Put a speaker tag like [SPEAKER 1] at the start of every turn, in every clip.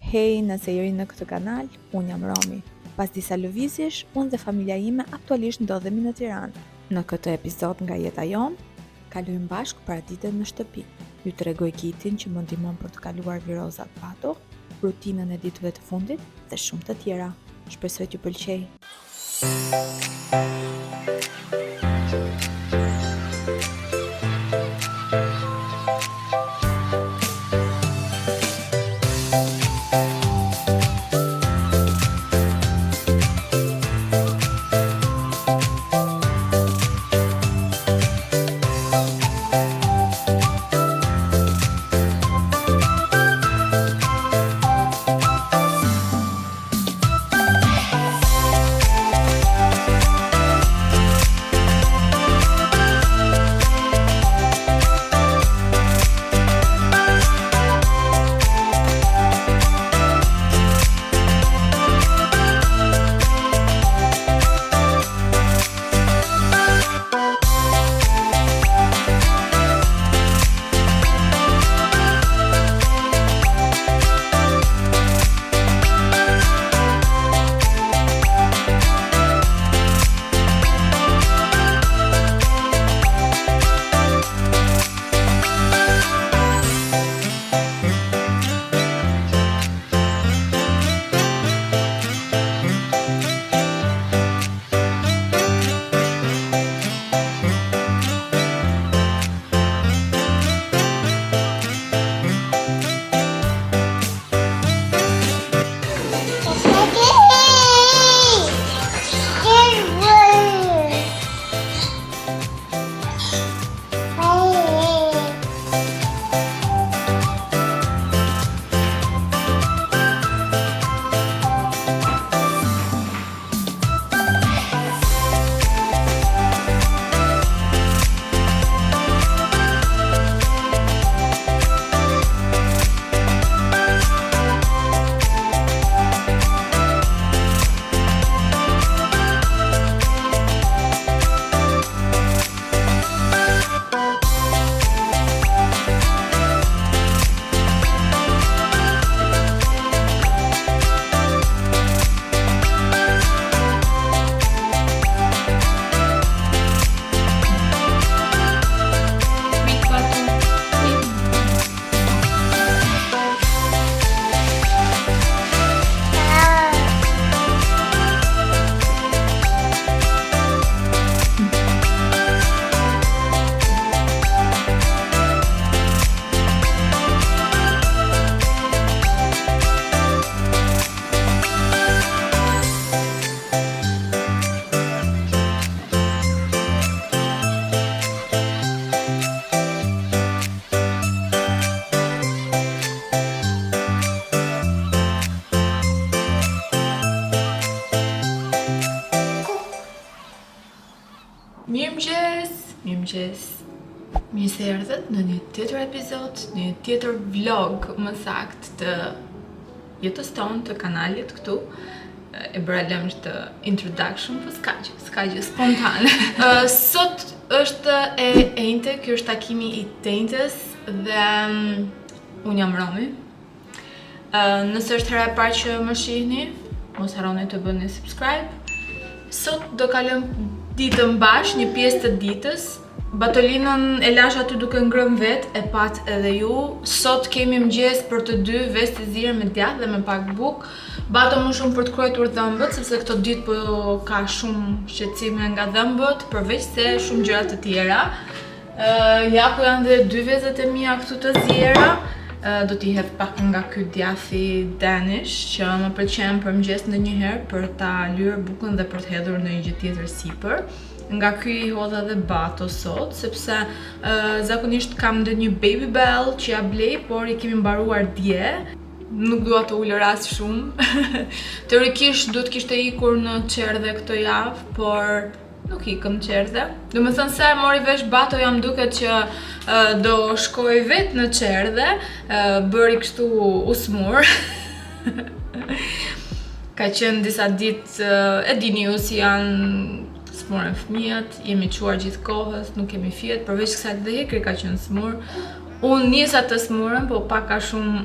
[SPEAKER 1] Hej, nëse jeri në këtë kanal, unë jam Romi. Pas disa lëvizjesh, unë dhe familja ime aktualisht ndodhemi në Tiranë. Në këtë episod nga jeta jonë, kalojmë bashkë paraditën në shtëpi. Ju tregoj kitin që më ndihmon për të kaluar virozat pato, rutinën e ditëve të fundit dhe shumë të tjera. Shpresoj t'ju pëlqej.
[SPEAKER 2] Mirëmëngjes. Mirë se erdhët në një tjetër epizod, në një tjetër vlog, më sakt, të jetës tonë, të kanalit këtu. E bëra lëmsh të introduction, po s'ka gjë spontane. Sot është e Enjte, ky është takimi i Tenjtës dhe unë jam Romi. Nëse është hera e parë që më shihni, mos harroni të bëni subscribe. Sot do kalojmë ditën bashkë, një pjesë të ditës. Batolinën e lash aty duke ngrënë vetë, e pat edhe ju. Sot kemi mëngjes për të dy, vestë zire me djathtë dhe me pak bukë. Bato më shumë për të kryetur dhëmbët, sepse këto ditë po ka shumë shqetësime nga dhëmbët, përveç se shumë gjëra të tjera. Ja ku janë dhe dy vezët e mia këtu të zjera. Do t'i hedh pak nga ky djathi Danish, që më pëlqen për mëngjes ndonjëherë për ta lyer bukën dhe për të hedhur në një gjë tjetër sipër. Nga ky i hodha dhe Bato sot, sepse zakonisht kam ndonjë baby bell që ja blej, por i kemi mbaruar dje. Nuk dua të ulëras shumë. Teorikisht duhet kishte ikur në Qerdhe këtë javë, por nuk ikëm Qerdhe. Do me thënë se mori vesh Bato, jam duket që do shkoj vetë në Qerdhe, bëri kështu usmur. Ka qenë disa ditë, e dini ju si janë smurën fëmijët, jemi quar gjithë kohës, nuk kemi fjet, përveç kësaj dhe hekri ka qenë smur. Unë nisa të smurën, po pak ka shumë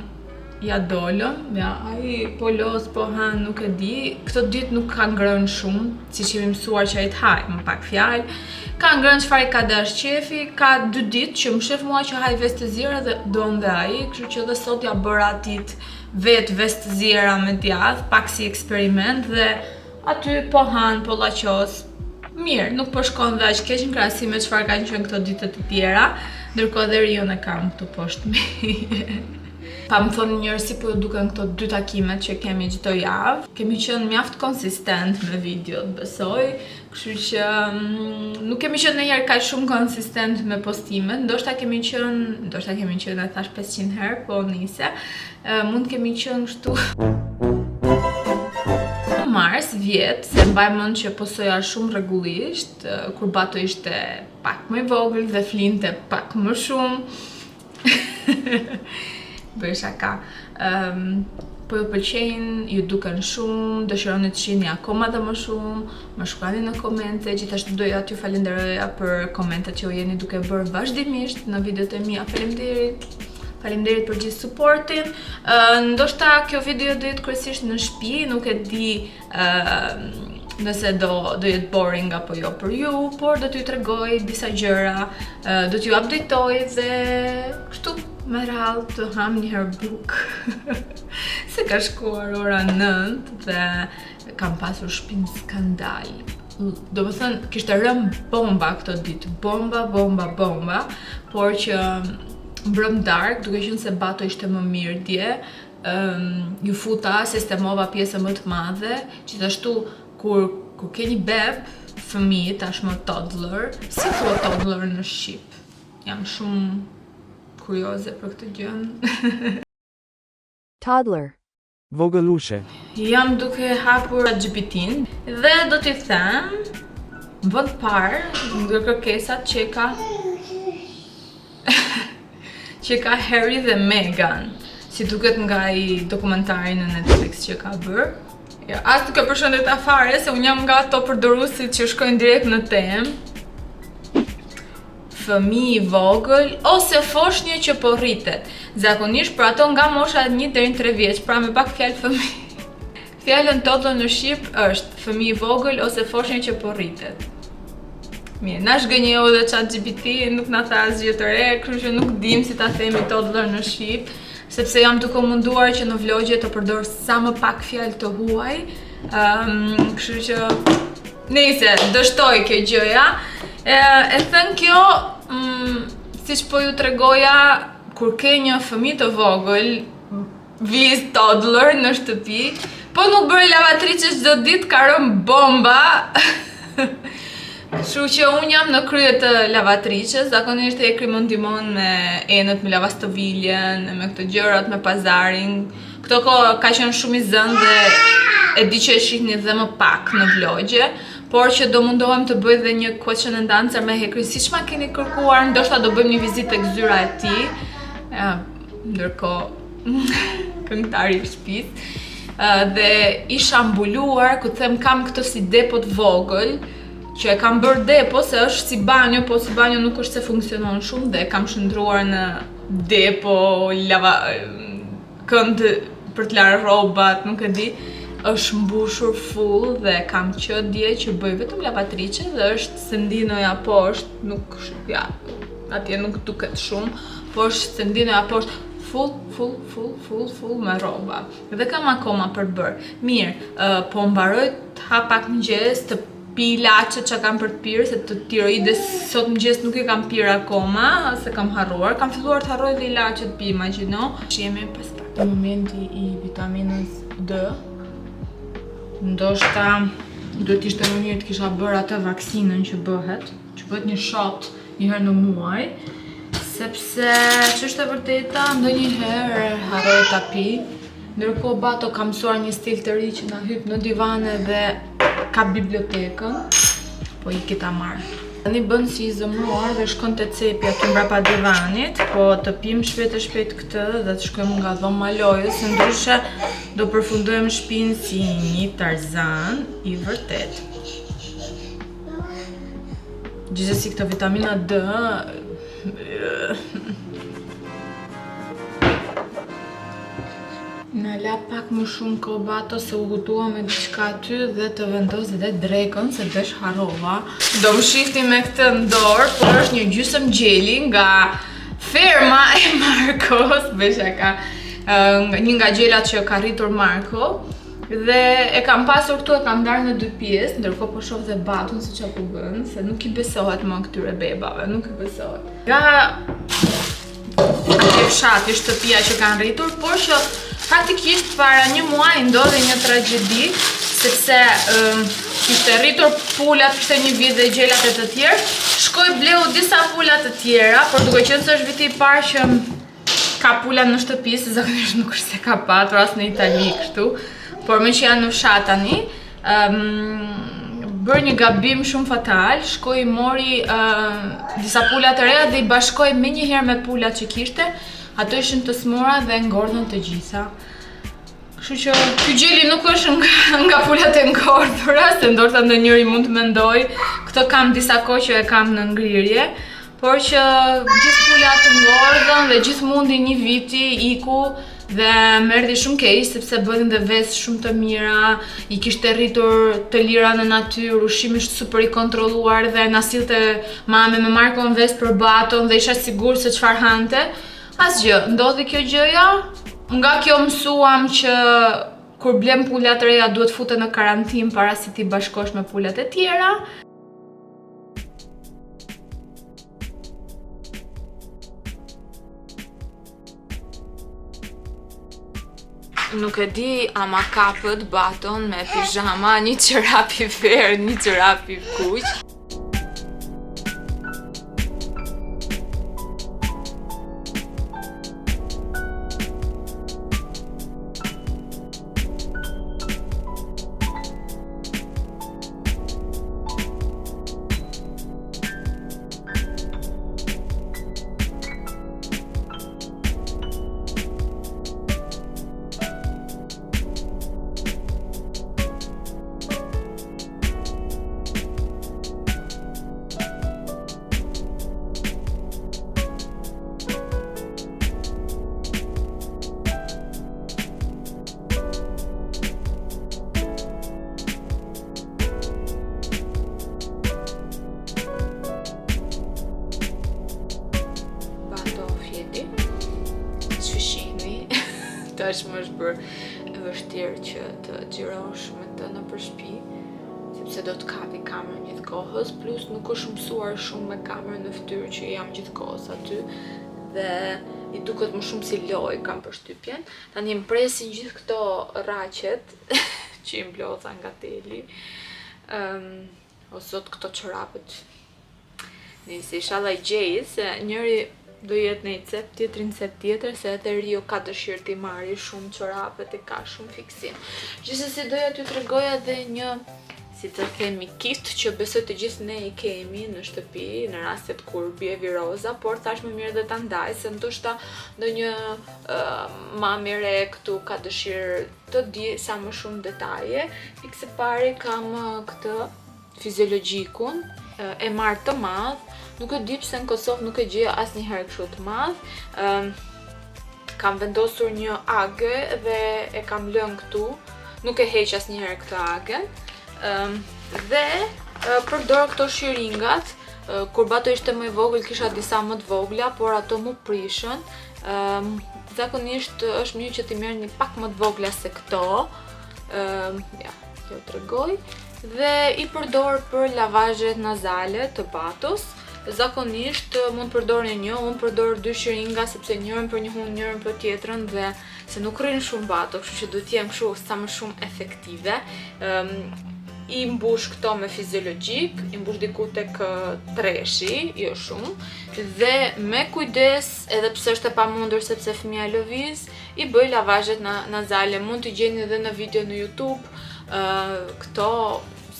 [SPEAKER 2] ja dolëm, ja, ai po los, po han, nuk e di. Këto ditë nuk ka ngrënë shumë, siç jemi mësuar që ai të haj, më pak fjalë. Ka ngrënë çfarë ka dash qefi, ka 2 ditë që më shef mua që haj vestë të zjera dhe don dhe ai, kështu që dhe sot ja bëra atit vetë vestë të zjera me djath, pak si eksperiment dhe aty po han, po llaqos. Mirë, nuk po shkon dhe aq keq në krahasim me çfarë kanë qenë këto ditët e tjera, ndërkohë dhe Rion e kam këtu poshtë meje. Pa më thonë njerëz si po ju duken këto 2 takimet që kemi çdo javë. Kemi qenë mjaft konsistent me videot, besoj. Kështu që nuk kemi qenë ndonjëherë kaq shumë konsistent me postimet. Ndoshta kemi qenë, e thash 500 herë, po nise. Mund kemi qenë kështu. Mars, vjet, se mbaj mend që posoja shumë rregullisht, kur Bato ishte pak më i vogël dhe flinte pak më shumë. Bëj shaka. Po ju pëlqejnë, ju duken shumë, dëshironi të shihni akoma dhe më shumë, më shkruani në komente, gjithashtu doja t'ju falenderoja për komentet që u jeni duke bërë vazhdimisht në videot e mia. Faleminderit për gjithë supportin. Ndoshta kjo video do jetë kryesisht në shtëpi, nuk e di nëse do jetë boring apo jo për ju, por do t'ju tregoj disa gjëra, do t'ju updateoj dhe kështu me radhë të ham një herë bukë. Se ka shkuar ora 9 dhe kam pasur shpinë skandal. Do më thënë, kishte rënë bomba këto ditë, bomba, por që mbrëm darkë, duke qenë se Bato ishte më mirë dje, ju futa, sistemova pjesë më të madhe, gjithashtu kur ke një beb, fëmijë, tashmë toddler, si thua toddler në shqip? Jam shumë kurioze për këtë gjën.
[SPEAKER 3] Toddler.
[SPEAKER 4] Vogëlushe.
[SPEAKER 2] Jam duke hapur GPT-n dhe do t'i them në vend parë nga kërkesat që ka Harry dhe Meghan, si duket nga i dokumentari në Netflix që ka bërë. Ja, as duke përshëndet afare, se unë jam nga ato përdoruesit që shkojnë direkt në temë. Fëmijë i vogël ose foshnjë që po rritet. Zakonisht për ato nga mosha 1 deri në 3 vjeç, pra me pak fjalë fëmijë. Fjalën toddler në shqip është fëmijë i vogël ose foshnjë që po rritet. Mirë, na shgënjeu dhe ChatGPT nuk na tha asgjë të re, kështu që nuk dim si ta themi toddler në shqip, sepse jam duke munduar që në vlogje të përdor sa më pak fjalë të huaj. Kështu që nëse dështoj kjo gjëja. E thënë kjo, siç po ju tregoja, kur ke një fëmijë të vogël, viz toddler në shtëpi, po nuk bëri lavatriçe çdo ditë, ka rënë bomba. Kështu që unë jam në krye të lavatriçes, zakonisht Ekri më ndihmon me enët, me lavastoviljen, me këto gjërat, me pazarin. Këto kohë ka qenë shumë i zënë dhe e di që e shihni dhe më pak në vlogje, por që do mundohem të bëj dhe një question and answer me Ekrin, siç ma keni kërkuar, ndoshta do bëjmë një vizitë tek zyra e tij. Ndërkohë këngëtari i shtëpisë. Dhe isha mbuluar, ku them kam këtë si depo të vogël, që e kam bërë depo se është si banjo, po si banjo nuk është se funksionon shumë dhe kam shndruar në depo, kënd për të larë rrobat, nuk e di, është mbushur full dhe kam qenë dje që bëj vetëm lavatriçe dhe është sendinoja poshtë, nuk, ja, atje nuk duket shumë, po është sendinoja poshtë full me rroba. Dhe kam akoma për të bërë. Mirë, po mbaroj të ha pak mëngjes, të pi ilaçet që kam për të pirë, se të tiroides sot mëngjes nuk i kam pirë akoma, se kam harruar. Kam filluar të harroj dhe ilaçet pi, imagjino. Jemi pas pak në momenti i vitaminës D. Ndoshta duhet ishte më mirë të kisha bërë atë vaksinën që bëhet një shot një herë në muaj, sepse ç'është e vërteta, ndonjëherë harroj ta pi. Ndërkohë Bato ka mësuar një stil të ri që na hyp në divane dhe ka bibliotekën, po i kita marrë. Tani bën si i zëmruar dhe shkon te cepi aty mbrapa divanit, po të pim shpejt këtë dhe të shkojmë nga dhoma lojës, se ndryshe do përfundojmë shtëpinë si një Tarzan i vërtet. Gjithsesi këto vitamina D Në la pak më shumë kohë Bato se u hutua me diçka aty dhe të vendos dhe drekën se desh harova. Do më shifti me këtë ndorë, por është një gjysëm gjeli nga ferma e Markos, beshaka, një nga gjelat që ka rritur Marko. Dhe e kam pasur këtu, e kam ndarë në 2 pjesë, ndërkohë po shoh dhe Batun se çfarë po bën, se nuk I besohet më këtyre bebave, nuk I besohet. Nga atje fshati, shtëpia që kanë rritur, por që faktikisht para 1 muaji ndodhi një tragjedi, sepse kishte rritur pulat, kishte një vit dhe gjelat e të tjerë, shkoi bleu disa pula të tjera, por duke qenë se është viti I parë që ka pula në shtëpi, se zakonisht nuk është se ka patur as në Itali kështu, por me që janë në fshat tani, bërë një gabim shumë fatal, shkoi mori disa pula të reja dhe I bashkoi menjëherë me pulat që kishte, ato ishin të smura dhe ngordhën të gjitha. Kështu që ky gjeli nuk është nga pulat e ngordhura, se ndoshta ndonjëri mund të mendoj, këtë kam disa kohë që e kam në ngrirje, por që gjithë pulat të ngordhën dhe gjithmonë një viti iku dhe më erdhi shumë keq sepse bënin dhe vezë shumë të mira, I kishte rritur të lira në natyrë, ushqimi ishte super I kontrolluar dhe na sillte mame me Markon vezë për Baton dhe isha sigurt se çfarë hante. Asgjë, ndodhi kjo gjëja, nga kjo mësuam që kur blem pula të reja duhet futen në karantinë para se ti bashkosh me pulat e tjera. Nuk e di ama kapët Baton me pijama, një çorap I verë, një çorap I kuq. Tashmë është bërë e vështirë që të xhirosh me të nëpër shtëpi, sepse do të kapi kamerën gjithkohës, plus nuk është mësuar shumë me kamerën në fytyrë që jam gjithkohës aty dhe I duket më shumë si lojë, kam përshtypjen. Tani më presin gjithë këto rraqet që I mblodha nga teli. O zot, këto çorapet. Nisi, inshallah I gjej se njëri do jetë në I cep, tjetrin cep tjetër, se atë Rio ka dëshirë t'i marri shumë çorapet, e ka shumë fiksim. Gjithsesi doja t'ju tregoja edhe një, si të themi, kit që besoj të gjithë ne I kemi në shtëpi, në rastet kur bie viroza, por thash më mirë dhe ta ndaj, se ndoshta ndonjë mami re këtu ka dëshirë të di sa më shumë detaje. Pikse pari kam këtë fiziologjikun, e marrë të madh. Nuk e di pse në Kosovë nuk e gjeja asnjëherë kështu të madh. Kam vendosur një agë dhe e kam lënë këtu. Nuk e heq asnjëherë këtë agën. Dhe përdor këto shiringat. Kur Bato ishte më I vogël kisha disa më të vogla, por ato më prishën. Zakonisht është mirë që ti merr një pak më të vogla se këto. Ja, t'ju tregoj. Dhe I përdor për lavazhet nazale të Batos. Zakonisht mund të përdorni një, unë përdor 2 shiringa sepse njërin për një hun, njërin për tjetrën dhe se nuk rrin shumë Bato, kështu që duhet të jem kështu sa më shumë efektive. I mbush këto me fiziologjik, I mbush diku tek treshi, jo shumë, dhe me kujdes, edhe pse është e pamundur sepse fëmia lëviz, I bëj lavazhet nazale. Mund t'i gjeni edhe në video në YouTube, këto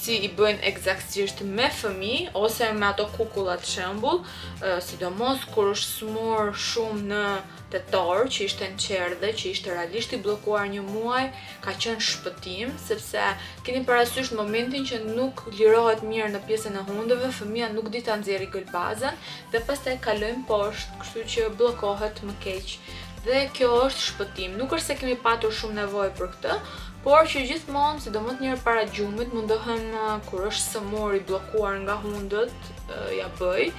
[SPEAKER 2] si I bëjnë eksaktësisht me fëmijë ose me ato kukullat shembull, sidomos kur është smur shumë në tetor, që ishte në qerdhe, që ishte realisht I bllokuar 1 muaj, ka qenë shpëtim, sepse keni parasysh momentin që nuk lirohet mirë në pjesën e hundëve, fëmia nuk di ta nxjerrë gëlbazën dhe pastaj kalojnë poshtë, kështu që bllokohet më keq Dhe kjo është shpëtim. Nuk është se kemi patur shumë nevojë për këtë, por që gjithmonë, sidomos njëherë para gjumit, mundohem kur është sëmur i bllokuar nga hundët, ja bëj.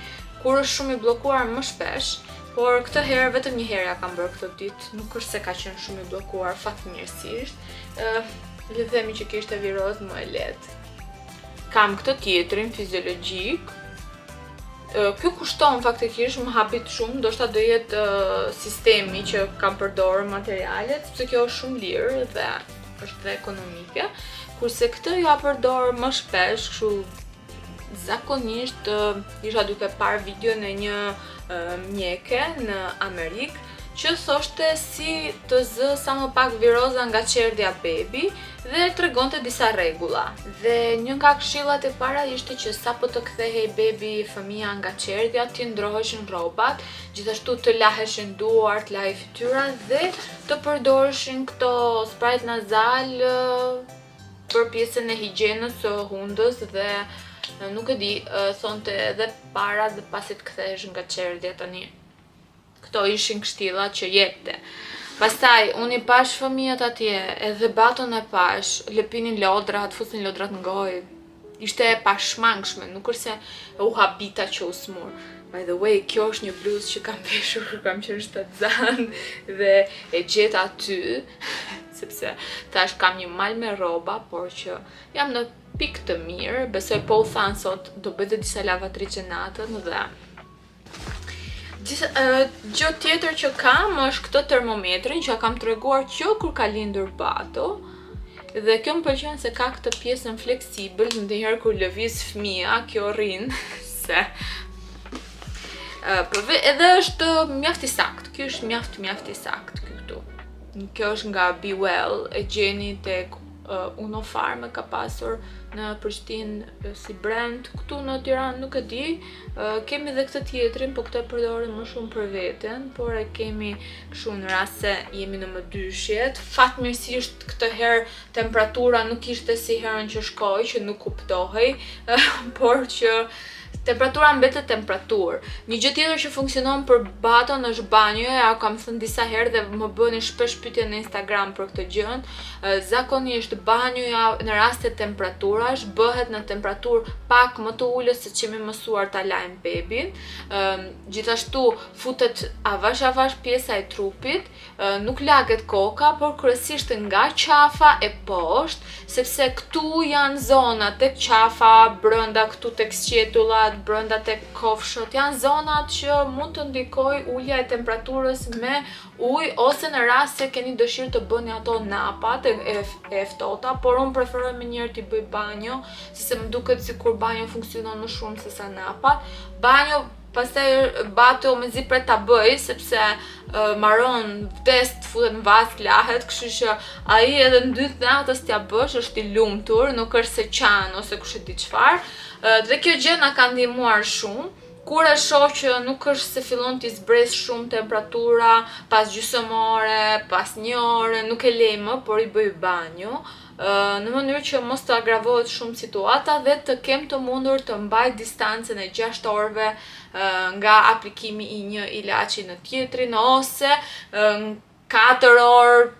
[SPEAKER 2] Kur është shumë i bllokuar më shpesh, por këtë herë vetëm një herë ja kam bërë këtë ditë, nuk është se ka qenë shumë i bllokuar fatmirësisht. Le të themi që kishte viroz më e lehtë. Kam këtë tjetrin fiziologjik. Ky kushton faktikisht më hapit shumë, ndoshta do jetë sistemi që kam përdorur materialet, sepse kjo është shumë lirë dhe është dhe ekonomike, kurse këtë ja përdor më shpesh, kështu zakonisht isha duke parë video në një mjeke në Amerikë që thoshte si të zë sa më pak viroza nga qerdhja bebi dhe tregonte disa rregulla. Dhe një nga këshillat e para ishte që sapo të kthehej bebi fëmia nga qerdhja, ti ndroheshin rrobat, gjithashtu të laheshin duart, lahej fytyra dhe të përdoreshin këto sprayt nazal për pjesën e higjienës së hundës dhe nuk e di, thonte edhe para dhe pasi të kthehesh nga qerdhja tani. Këto ishin kështillat që jepte. Pastaj, unë i pash fëmijët atje, edhe baton e pash, lëpinin lodrat, fusin lodrat në gojë. Ishte e pashmangshme, nuk është se u habita që u smur. By the way, kjo është një bluzë që kam peshur kur kam qenë shtatzan dhe e gjet aty, sepse tash kam një mal me rroba, por që jam në pikë të mirë, besoj po u thanë sot do bëj dhe disa lavatriçe natën dhe gjë tjetër që kam është këtë termometrin që kam treguar që kur ka lindur Bato. Dhe kjo më pëlqen se ka këtë pjesën fleksibël, ndonjëherë kur lëviz fëmia, kjo rrin se edhe është mjaft i sakt. Ky është mjaft i sakt këtu. Kjo është nga Be Well, e gjeni tek Uno Farm ka pasur në Prishtinë si brand, këtu në Tiranë nuk e di. Kemi edhe këtë tjetrin, po këtë e përdorim më shumë për veten, por e kemi kështu në rast se jemi në mëdyshjet. Fatmirësisht këtë herë temperatura nuk ishte si herën që shkoj, që nuk kuptohej, por që temperatura mbetet temperaturë. Një gjë tjetër që funksionon për Baton është banjoja, ja kam thënë disa herë dhe më bëni shpesh pyetje në Instagram për këtë gjë. Zakonisht banjoja në rast të temperaturash bëhet në temperaturë pak më të ulët se që jemi mësuar ta lajmë bebin. Gjithashtu futet avash pjesa e trupit, nuk laget koka, por kryesisht nga qafa e poshtë, sepse këtu janë zonat tek qafa, brenda këtu tek sqetullat, brenda tek kofshët, janë zonat që mund të ndikoj ulja e temperaturës me ujë ose në rast se keni dëshirë të bëni ato napat e ftohta, por unë preferoj më njëherë t'i bëj banjo, sepse më duket sikur banjo funksionon më shumë se sa napat. Banjo pastaj Bato mezi pret ta bëj sepse maron vdes të futet në vask, lahet, kështu që ai edhe në 2 natës t'ja bësh është i lumtur, nuk është se qan ose kush e di çfarë. Dhe kjo gjë na ka ndihmuar shumë. Kur e shoh që nuk është se fillon t'i zbres shumë temperatura, pas gjysmë ore, pas 1 ore, nuk e lej më, por i bëj banjo, në mënyrë që mos të agravohet shumë situata dhe të kem të mundur të mbaj distancën e 6 orëve nga aplikimi i një ilaçi në tjetrin ose 4 orë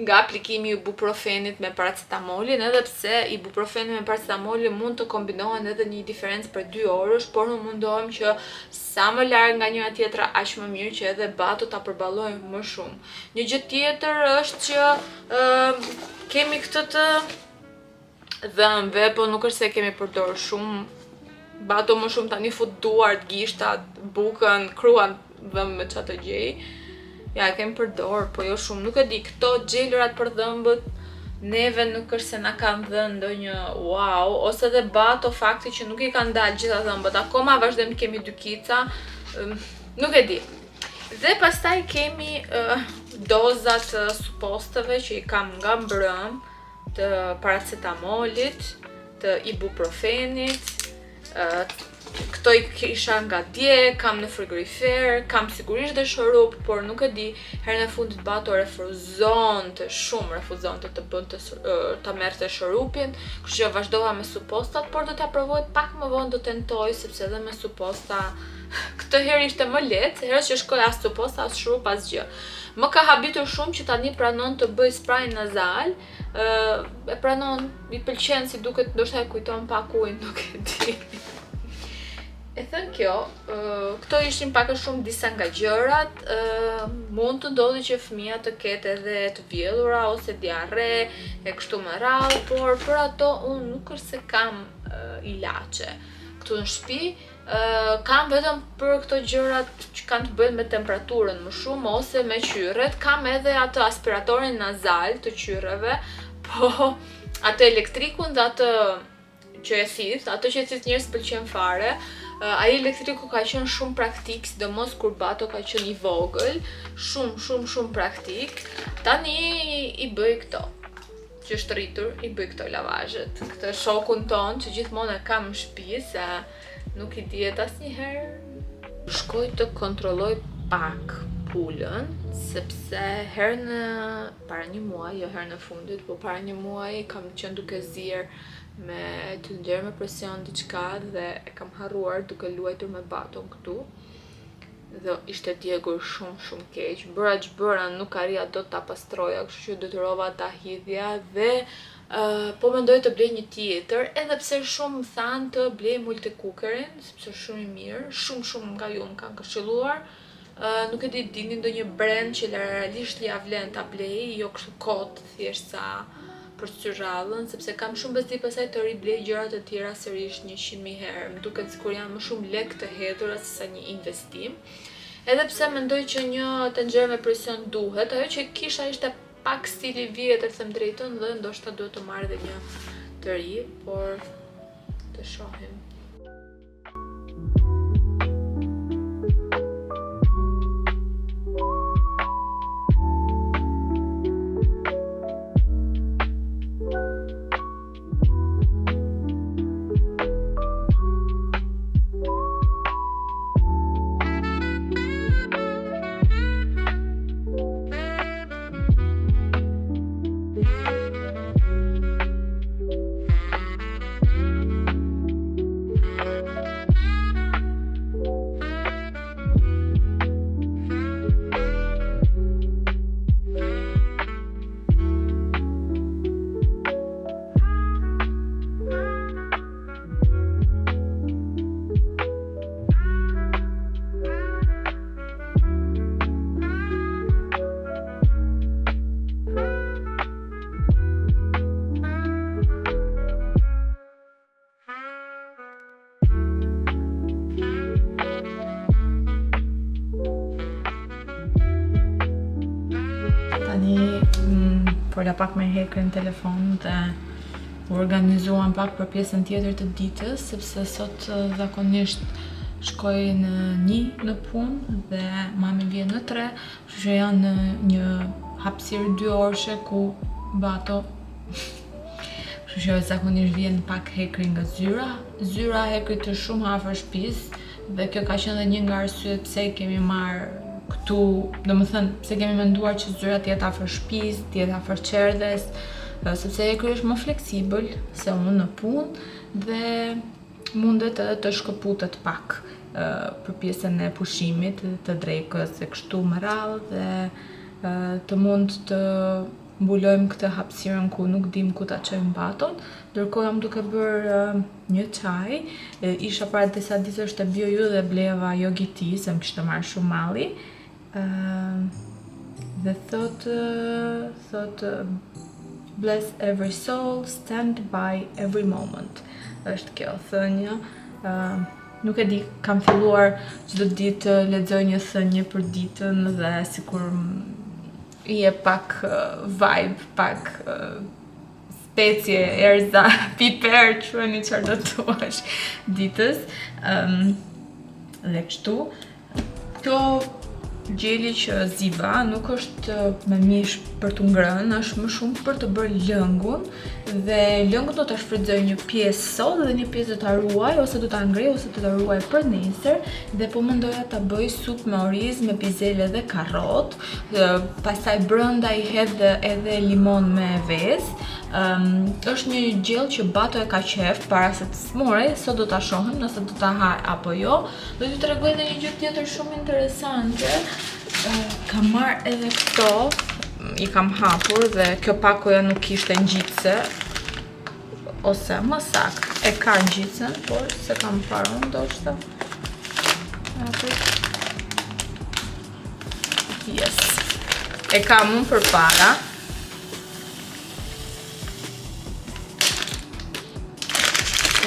[SPEAKER 2] nga aplikimi i ibuprofenit me paracetamolin, edhe pse ibuprofeni me paracetamolin mund të kombinohen edhe një diferencë për 2 orësh, por në mundohem që sa më larg nga njëra tjetra aq më mirë që edhe Bato ta përballojmë më shumë. Një gjë tjetër është që kemi këtë të dhëmbëve, po nuk është se kemi përdorur shumë. Bato më shumë tani fut duart, gishtat, bukën, kruan dhëmbë çfarë të gjej. Ja, e kemi përdor, po jo shumë. Nuk e di, këto gjelërat për dhëmbët, neve nuk është se na kanë dhënë ndonjë wow, ose edhe Bato fakti që nuk i kanë dalë gjitha dhëmbët. Akoma vazhdojmë kemi 2 kica, nuk e di. Dhe pastaj kemi dozat suposteve që i kam nga mbrëm, të paracetamolit, të ibuprofenit, këto i kisha nga dje, kam në frigorifer, kam sigurisht dhe shorup, por nuk e di, herën e fundit Bato refuzonte të bënte ta merrte shorupin, kështu që vazhdova me suppostat, por do ta provoj pak më vonë, do tentoj sepse edhe me supposta këtë herë ishte më lehtë, herës që shkoj as supposta as shorup as gjë. Më ka habitur shumë që tani pranon të bëj spray nazal, e pranon, i pëlqen si duket, ndoshta e kujton pak ujin, nuk e di. E thënë kjo, këto ishin pak a shumë disa nga gjërat, mund të ndodhi që fëmia të ketë edhe të vjedhura ose diarre e kështu me radhë, por për ato unë nuk është se kam ilaçe. Këtu në shtëpi kam vetëm për këto gjërat që kanë të bëjnë me temperaturën më shumë ose me qyret, kam edhe atë aspiratorin nazal të qyreve, po atë elektrikun dhe atë që e thith, atë që e thith njerëz pëlqen fare. Ai elektriku ka qenë shumë praktik, sidomos kur Bato ka qenë i vogël, shumë praktik. Tani i bëj këto, që është rritur, i bëj këto lavazhet. Këtë shokun ton që gjithmonë e kam në shtëpi, se nuk i dihet asnjëherë. Shkoj të kontrolloj pak pulën, sepse para një muaj, jo herën e fundit, po para një muaj kam qenë duke zier me të nxjerr me presion diçka dhe e kam harruar duke luajtur me Baton këtu. Dhe ishte djegur shumë keq. Bëra ç'bëra, nuk arrija dot ta pastroja, kështu që detyrova ta hidhja dhe po mendoj të blej një tjetër, edhe pse shumë më thanë të blej multicookerin, sepse është shumë i mirë, shumë nga ju më kanë këshilluar. Nuk e di, dini ndonjë brand që realisht ja vlen ta blej, jo kështu kot, thjesht sa për syrallën, sepse kam shumë besi pasaj të riblej gjërat e tjera sërish 100.000 herë. Më duket sikur janë më shumë lek të hedhura se sa një investim. Edhe pse mendoj që një tenxhere me presion duhet, ajo që kisha ishte pak stili vjetër, them drejtën, dhe ndoshta duhet të marrë dhe një të ri, por të shohim. Fola pak me Hekrin telefon dhe u organizuan pak për pjesën tjetër të ditës, sepse sot zakonisht shkoj në 1 në punë dhe mami vjen në 3, kështu që janë një hapësirë 2 orëshe ku Bato kështu që zakonisht vjen pak Hekri nga zyra e Hekrit është shumë afër shtëpisë dhe kjo ka qenë edhe një nga arsyet pse kemi marrë këtu, domethënë pse kemi menduar që zyra të jetë afër shtëpisë, të jetë afër qerdhes, sepse Hekri është më fleksibël se unë në punë dhe mundet edhe të shkëputet pak për pjesën e pushimit, të drekës e kështu me radhë dhe të mund të mbulojmë këtë hapësirën ku nuk dim ku ta çojmë Baton. Ndërkohë jam duke bërë një çaj, isha para disa ditësh te Bio dhe bleva yogiti, se më kishte marrë shumë malli. Dhe thot bless every soul, stand by every moment. Është kjo thënia. Nuk e di, kam filluar çdo ditë të lexoj një thënie për ditën dhe sikur i e pak vibe, pak specie, erza, piper, queni çfarë do thuash ditës. Dhe kështu. Kjo gjeli që ziva nuk është me mish për të ngrënë, është më shumë për të bërë lëngun, dhe lëngun do ta shfrytëzoj një pjesë sot dhe një pjesë do ta ruaj, ose do ta ngrej ose do ta ruaj për nesër, dhe po mendoja ta bëj supë me oriz, me bizele dhe karrot, pastaj brenda i hedh edhe limon me vezë. Është një gjell që Bato e ka qef para se të smore, sot do ta shohim nëse do ta haj apo jo. Do t'ju tregoj edhe një gjë tjetër shumë interesante. Kam marrë edhe këto, i kam hapur dhe kjo pakoja nuk kishte ngjitse, ose më saktë e ka ngjitsen, por se kam parë unë ndoshta. Yes. E kam unë përpara.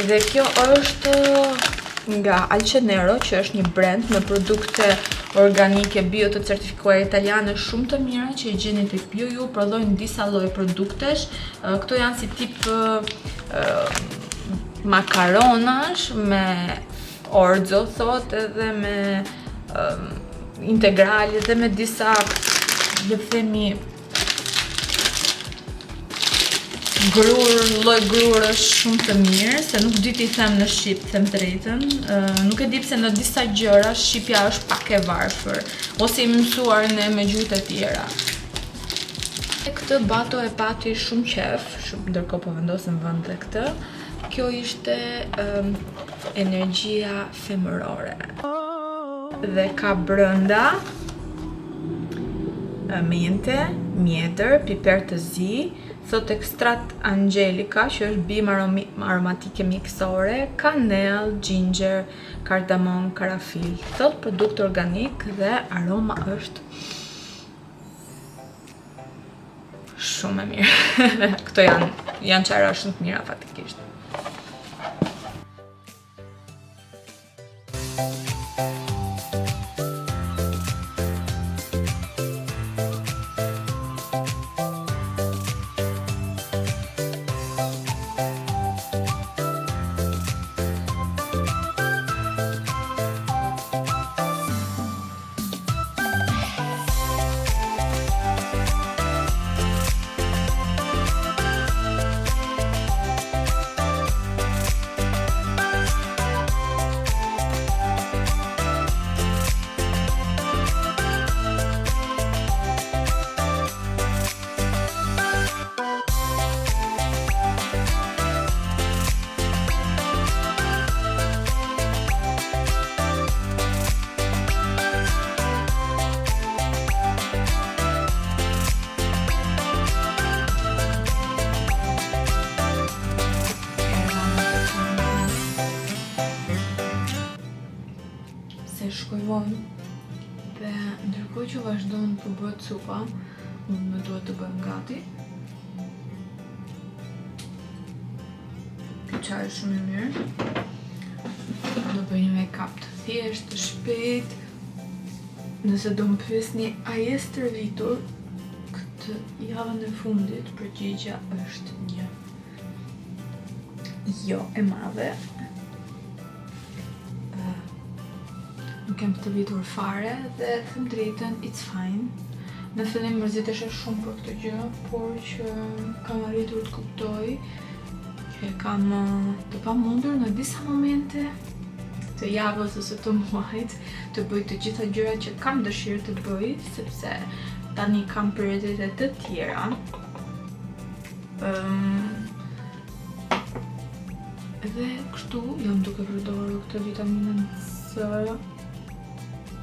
[SPEAKER 2] Dhe kjo është nga Alcenero, që është një brand me produkte organike bio të certifikuar italiane shumë të mira që i gjeni tek Bio, prodhojnë disa lloje produktesh. Këto janë si tip makaronash me orzo thot, edhe me integrali dhe me disa, le të themi, lloj grurësh shumë të mirë, se nuk di t'i them në shqip, them të drejtën. Nuk e di pse në disa gjëra shqipja është pak e varfër, ose i mësuar ne me gjuhët e tjera. Këtë Bato e pati shumë qef, ndërkohë po vendosem vend te këtë. Kjo ishte energjia femërore. Dhe ka brenda mente, mjetër, piper të zi, thot ekstrat angelika, që është bimë aromatike miksore, kanell, ginger, kardamom, karafil. Thot produkt organik dhe aroma është shumë e mirë. Këto janë qara shumë të mira fatikisht. Shkojvojnë dhe ndërkohë që vazhdojnë të bëhet supa, unë me duhet të bëjmë gati. Kjo çaj është shumë i mirë. Do bëj një make-up të thjeshtë, të shpejt. Nëse do më pyesni a je stërvitur këtë javën e fundit, përgjigjja është një jo e madhe. Nuk kem të vitur fare dhe them drejtën, it's fine. Në fillim mërzitesha shumë për këtë gjë, por që kam arritur të kuptoj që kam të pamundur në disa momente të javës ose të muajit të bëj të gjitha gjërat që kam dëshirë të bëj, sepse tani kam prioritete të tjera. Dhe kështu jam duke përdorur këtë vitaminën C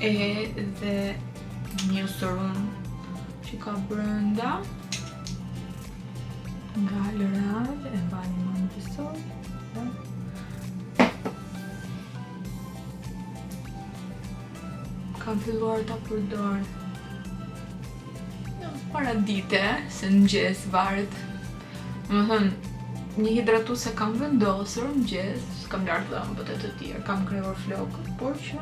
[SPEAKER 2] dhe një serum që ka brenda nga L'Oréal, e mbani më në pisoj. Kam filluar ta përdor para dite, se në mëngjes varet. Domethënë, një hidratuse kam vendosur në mëngjes, s'kam larë dhëmbët e të tjerë, kam kryer flokët, por që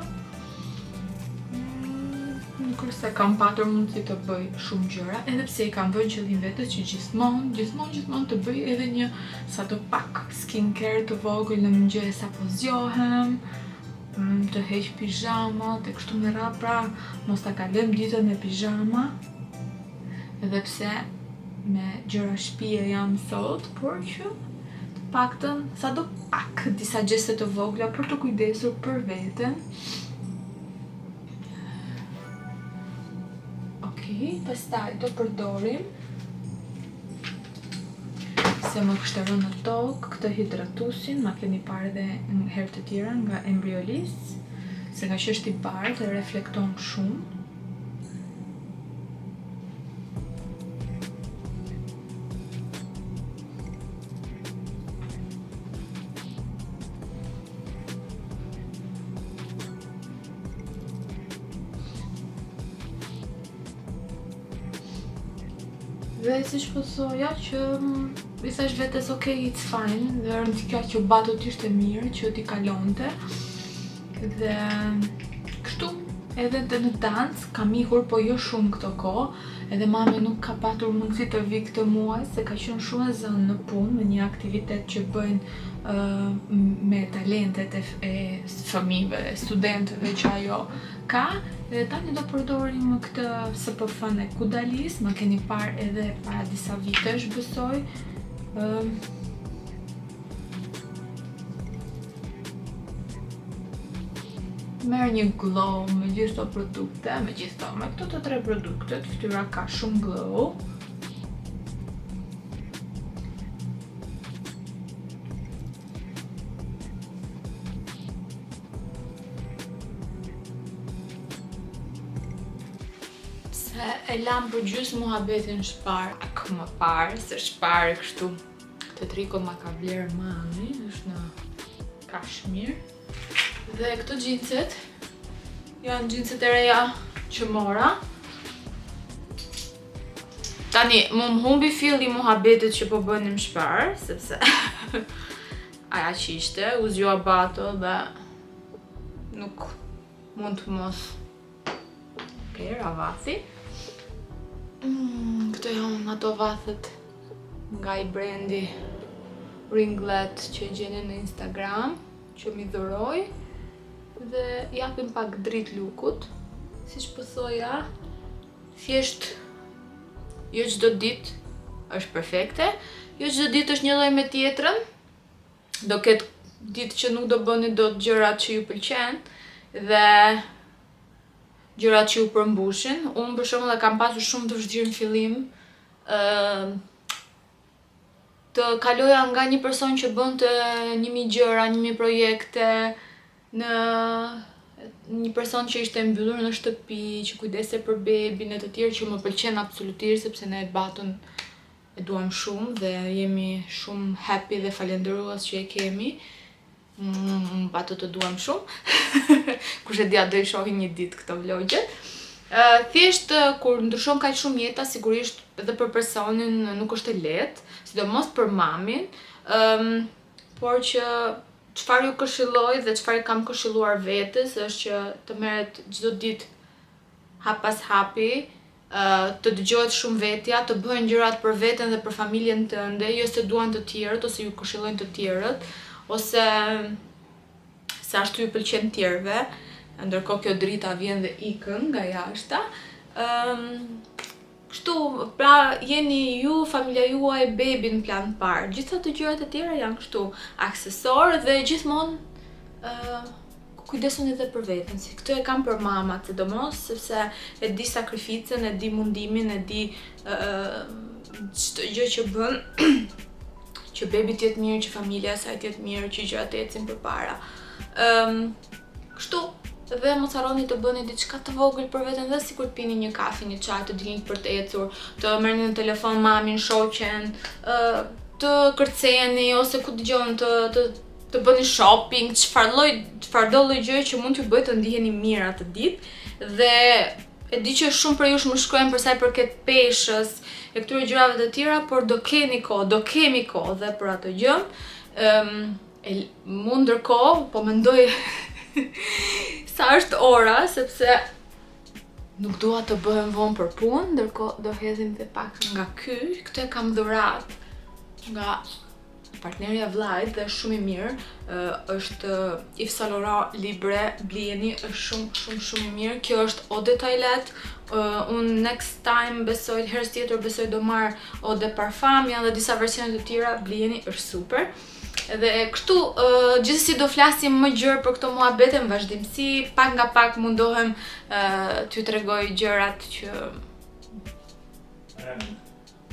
[SPEAKER 2] nuk është se kam patur mundësi të bëj shumë gjëra, edhe pse i kam vënë qëllim vetes që gjithmonë të bëj edhe një sa të pak skincare të vogël në mëngjes apo zgjohem, të heq pijamat e kështu me radhë, pra mos ta kalojmë ditën me pijama. Edhe pse me gjëra shtëpie jam sot, por që të paktën sado pak disa gjeste të vogla për të kujdesur për veten. Okej, pastaj do përdorim se më kishte rënë në tokë këtë hidratusin, ma keni parë edhe në herë të tjera nga Embryolis, se nga që është i bardhë dhe reflekton shumë. Dhe si që po thoja që i thash vetes okay, it's fine, dhe rëndika që batut ishte mirë, që t'i kalonte. Dhe kështu, edhe në dans kam ikur, po jo shumë këto kohë, edhe mame nuk ka patur mundësi të vi këtë muaj, se ka qenë shumë e zënë në punë, me një aktivitet që bëjnë me talentet e fëmijëve, studentëve që ajo ka. Dhe tani do përdorim këtë SPF-n e Kudalis, ma keni parë edhe para disa vitesh besoj. Merr një glow me gjithë këto produkte, me këto të 3 produktet, fytyra ka shumë glow. E lam për gjysmë muhabetin shpark më parë, se shpark kështu të trikot ma ka blerë mami, është në kashmir. Dhe këto xhinset janë xhinset e reja që mora. Tani, më humbi filli muhabetit që po bënim shparë, sepse aja që ishte, u zgjua bato dhe nuk mund të mos ravathi. Këto janë ato vathet nga i brendi Ringlet që gjeni në Instagram, që mi dhuroj, dhe japim pak dritë lukut. Siç po thoja, thjesht jo çdo ditë është perfekte, jo çdo ditë është një lloj me tjetrën. Do ketë ditë që nuk do bëni dot gjërat që ju pëlqen dhe gjërat që ju përmbushin. Unë për shembull kam pasur shumë të vështirë në fillim të kaloja nga një person që bënte 1000 gjëra, 1000 projekte, në një person që ishte mbyllur në shtëpi, që kujdeste për bebin e të tjerë që më pëlqen absolutisht, sepse ne batun e duam shumë dhe jemi shumë happy dhe falendërues që e kemi. Batut të duam shumë. Kush e di, do i shohin një ditë këto vlogjet. Thjesht kur ndryshon kaq shumë jeta, sigurisht edhe për personin nuk është e lehtë, sidomos për mamin, por që çfarë ju këshilloj dhe çfarë kam këshilluar vetes është që të merret çdo ditë hap pas hapi, të dëgjohet shumë vetja, të bëhen gjërat për veten dhe për familjen tënde, jo se duan të tjerët ose ju këshillojnë të tjerët, ose se ashtu ju pëlqen tjerëve, ndërkohë kjo drita vjen dhe ikën nga jashta. Kështu, pra jeni ju, familja juaj, bebi në plan parë. Gjitha të gjërat e tjera janë kështu aksesorë dhe gjithmonë kujdesuni edhe për veten. Si këtë e kam për mamat, sidomos, sepse e di sakrificën, e di mundimin, e di çdo gjë që bën që bebi t'jetë mirë, që familja e saj t'jetë mirë, që gjërat ecin përpara. Kështu, dhe mos harroni të bëni diçka të vogël për veten, dhe sikur pini një kafe, një çaj, të dilni për të ecur, të merrni në telefon mamin, shoqen, të kërceni ose ku dëgjon të bëni shopping, çfarëdo lloj gjëje që mund t'ju bëjë të ndiheni mirë atë ditë. Dhe e di që shumë për jush më shkruajnë për sa i përket peshës e këtyre gjërave të tjera, por do kemi kohë dhe për atë gjë. Mu ndërkohë po mendoj sa është ora, sepse nuk dua të bëhem vonë për punë, ndërkohë do hedhim dhe pak nga ky. Këtë e kam dhuratë nga partneri e vllajt dhe është shumë i mirë, është Yves Saint Laurent Libre, blini, është shumë i mirë. Kjo është eau de toilette. Unë next time besoj, herës tjetër besoj do marr eau de parfum, janë dhe disa versione të tjera, blini, është super. Dhe kështu, gjithsesi do flasim më gjërë për këto muhabete në vazhdimsi, pak nga pak mundohem t'ju tregoj gjërat që...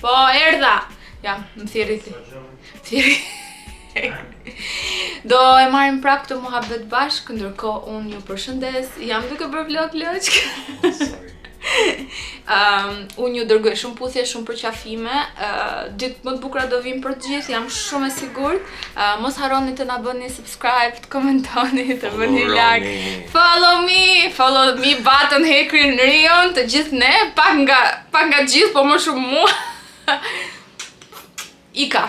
[SPEAKER 2] Po, erdha! Ja, më thirriti. Do e marrim prap këtë muhabet bashkë, ndërkohë unë ju përshëndes, jam duke bërë vlog loqk. Unë ju dërgoj shumë puthje, shumë përqafime, ditë më të bukura do vim për të gjithë, jam shumë e sigurt. Mos harroni të na bëni subscribe, të komentoni, të bëni like. Follow me button, Hekrin, Rion, të gjithë ne, pak nga gjithë, po më shumë mua. Ika.